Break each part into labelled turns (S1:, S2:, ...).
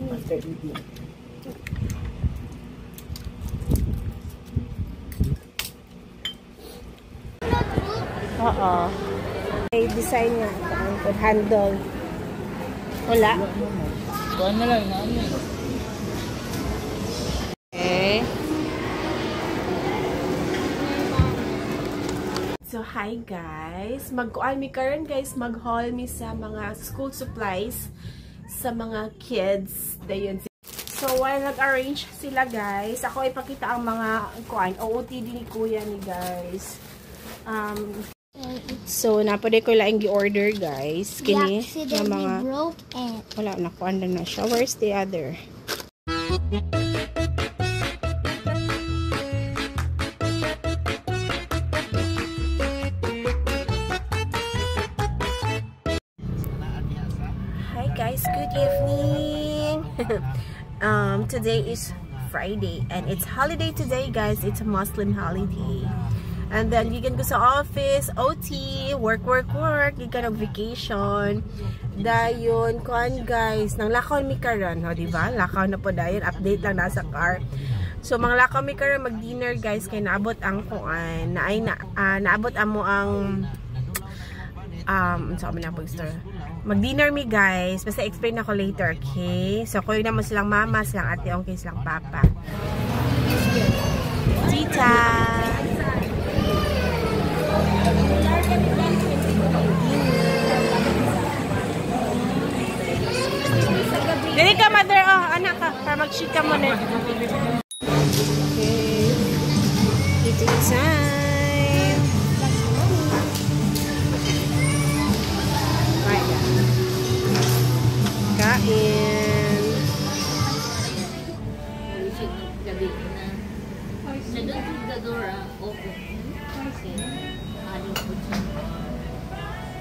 S1: After eating.
S2: Oo. May design nga. Ang handle. Wala.
S1: Kuhan na lang. Ano?
S2: Okay. So, hi guys. Mag-kuan mi karon guys. Mag-haul mi sa mga school supplies sa mga kids. Dayon. So, while nag-arrange sila guys, ako ipakita ang mga kuan. OOTD ni kuya ni guys. So, napaday ko lang gi-order guys. Kini na mga
S3: broke it.
S2: Wala na kuan na siya. Where's the other? Hi guys, good evening. Today is Friday and it's holiday today guys. It's a Muslim holiday. And then you can go sa office, OT, work, you can have vacation. Dayon, kuan guys, nang lakaw mi karon, ho, diba? Lakaw na po dayon, update lang nasa car. So mga lakaw mi karon mag-dinner guys kay naabot ang kuan, naabot amo ang sabi na pag-store. Mag-dinner mi guys, basta explain ako later, okay? So kuya na mo silang mama, silang ate, okay, silang papa. Tita. Dili ka mother, oh, anak ka, para mag-shika mo na. Okay. Eating time. Right. Kain.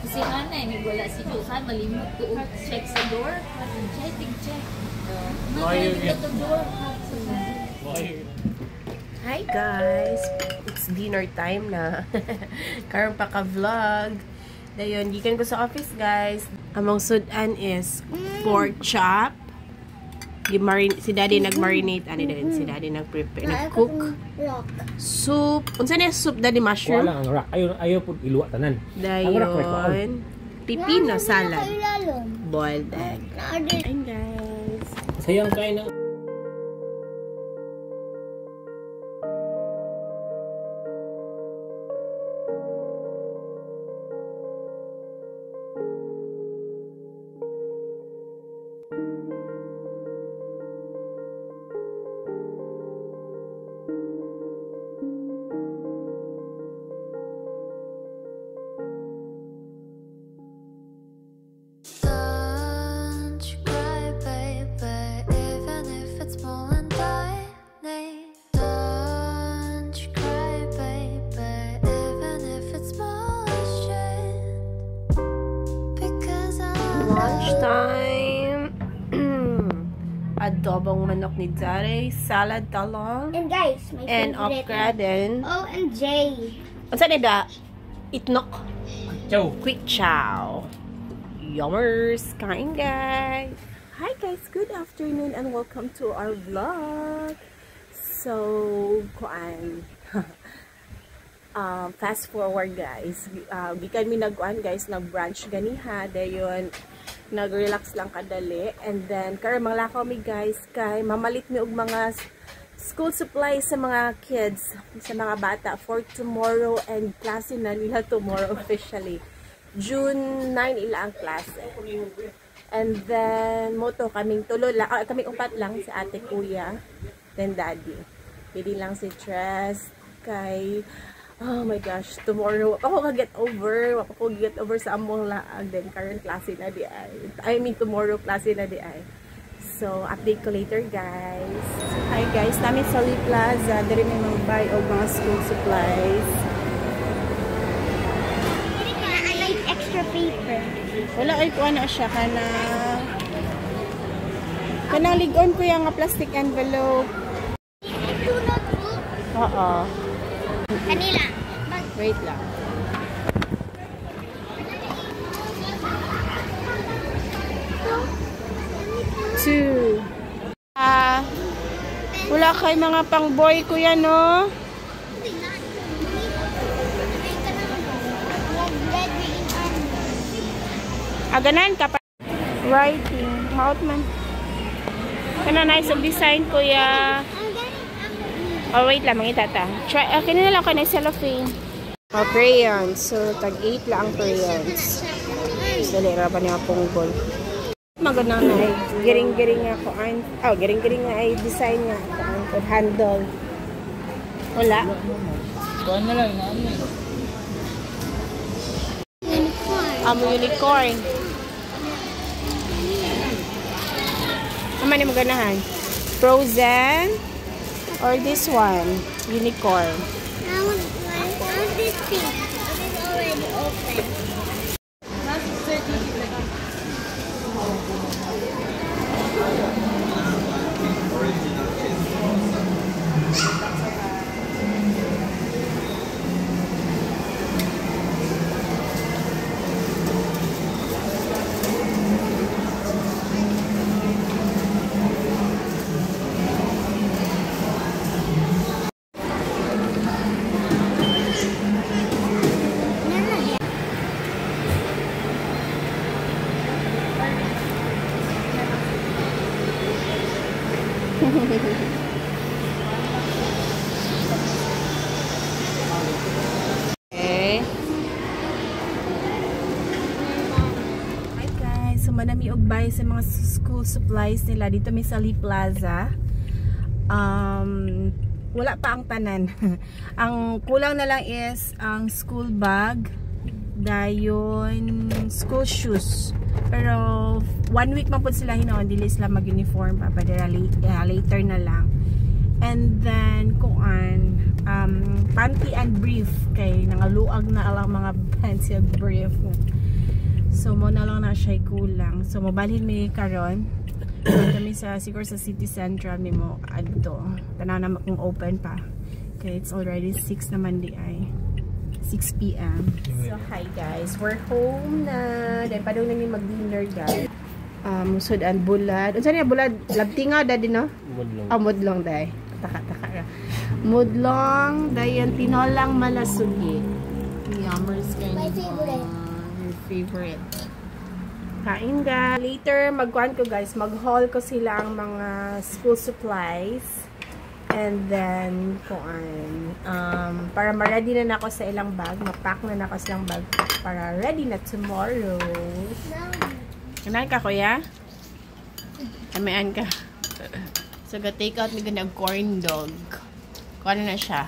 S3: Kasi anay, may wala si Josan, malimot ko check sa door. Check.
S2: Hi guys! It's dinner time na. Karon pa ka-vlog. Dayon, gikan ko sa office guys. Among sudan is pork chop. Si daddy nag-marinate. Ano din? Si daddy nag-prepare. Nag-cook. Soup. Unsa na soup daddy? Mushroom?
S1: Wala ang rock. Ayaw po iluwa tanan.
S2: Dayon. Pipino salad. Boiled egg. Ayan guys.
S1: Sayang kain na. Lunchtime. Adobong manok ni Dare, salad talong,
S3: And guys, my
S2: and okra-din.
S3: O and J.
S2: Unsa ni da? Itnok.
S1: Chow.
S2: Quick chow. Yummers. Kain guys. Hi guys, good afternoon and welcome to our vlog. So, kuan. Fast forward guys. Gikan mi nagkuan guys, nag-brunch ganiha. Dayon nag-relax lang kadali. And then karon manglakaw mi guys kay mamalit mi og mga school supplies sa mga kids, sa mga bata for tomorrow, and klase na nila tomorrow officially. June 9 ila ang klase. And then moto kaming tulo lang, kaming upat lang si ate, kuya, then daddy. Pili lang si Tres kay oh my gosh, tomorrow ako ka-get over sa among laag. Then current klase na di ay. I mean tomorrow klase na di ay. So update ko later guys. Hi guys, namin sa Lee Plaza, diri may mag-buy og mga school supplies.
S3: I like extra paper.
S2: Wala ay kuha na siya kanang ligon ko yung plastic envelope. Oo.
S3: Kanila.
S2: Wait lang. Two. Wala kay mga pang boy kuya, no? Aganan ka pa. Writing. Maot man. Kana nice of design kuya. Oh, wait lang, mangita ta. Try, kini na lang ka na cellophane. Oh, crayons. So, tag 8 lang ang crayons. Dali, rapan niya punggol. Maganda na ay giring-giring nga ko. Oh, giring-giring nga ay design nga. Ko handle. Wala.
S1: Kuhan na lang, namin.
S2: Unicorn. Ano man yung maganahan? Frozen? Or this one? Unicorn.
S3: I want this pink. It is already open.
S2: Okay. Hi guys, so manami og buy sa mga school supplies nila dito may Sali Plaza. Wala pa ang tanan. Ang kulang na lang is ang school bag, dayon school shoes. Pero 1 week man po sila hinaon, dili sila mag-uniform pa, later na lang. And then kuan panty and brief kay nangaluag na alang mga panty and brief. So mo na lang na siya kulang. So mobalhin mi karon. Kami sa siguro sa City Central mi mo adto. Tanaw na kung open pa. Okay, it's already 6 naman di ay. 6 PM. So hi guys, we're home na. Dahil pa daw na mag-dinner guys. Musod ang bulad. Unsa niya bulad? Labtingaw daddy no?
S1: Mudlong.
S2: Mudlong day. Taka-taka. Mudlong, dayan tinolang malasugi. Yummers kayo.
S3: My favorite.
S2: Your favorite. Kain ga. Later, magkuhan ko guys. Mag-haul ko sila ang mga school supplies. And then, kuan. Para ma-ready na ako sa ilang bag. Ma-pack na ako sa ilang bag. Para ready na tomorrow. Kanan ka, kuya? Kamian ka. So, ga-take out ni ganang corn dog. Kung ano na siya.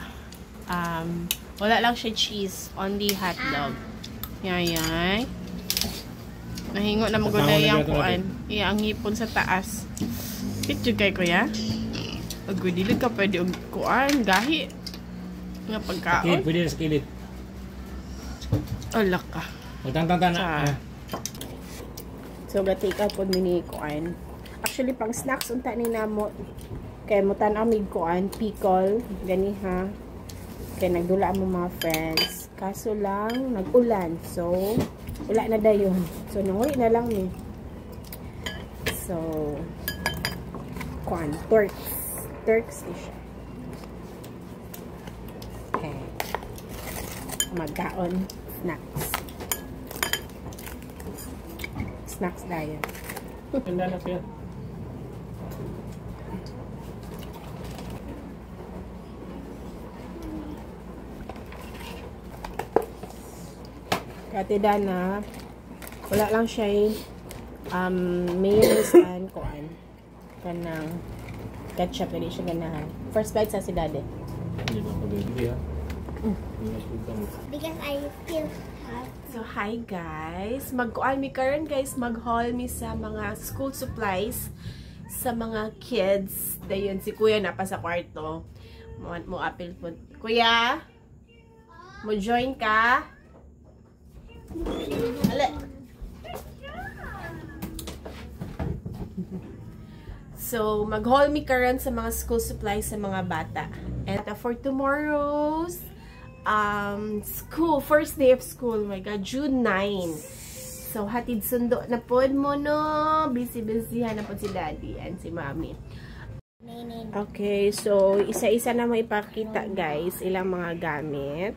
S2: Wala lang siya cheese. Only hot dog. Yan. Nahingo na magulay yung kuan. Iya, ang hipon sa taas. Picture kay kuya. Agad, dili ka pwede og kuan. Gahi. Nga pagkaon.
S1: Pwede na sa kilit.
S2: Alak ka.
S1: Magtang-tang na.
S2: So, ga-take out po mini kuan. Actually, pang snacks unta ni namo. Kaya mo tanamig kuan, pickle, gani ha. Kaya nagdula mo mga friends. Kaso lang, nag-ulan. So, wala na dayon. So, nanguwi na lang ni. So, kuan, Turks siya. Okay. Magkaon, snacks. Snacks dayon.
S1: Ganda na siya.
S2: Katida na wala lang siya mayonnaise and kuan kanang ketchup na siya ganahan. First bite sa si daddy.
S1: Hindi ba pag-ibig ha?
S3: Because I feel
S2: So hi guys, mag-kuan mi karon guys, mag-haul mi sa mga school supplies sa mga kids. Dayon si kuya na pa sa kwarto. Mo apil po. Kuya, mo join ka? Ale. So, mag-haul mi karon sa mga school supplies sa mga bata. And for tomorrow's school, first day of school, oh my God, June 9. So, hatid sundo na pod mo, no? Busy-busy na po si daddy and si mommy. Okay, so isa-isa na mo ipakita guys ilang mga gamit.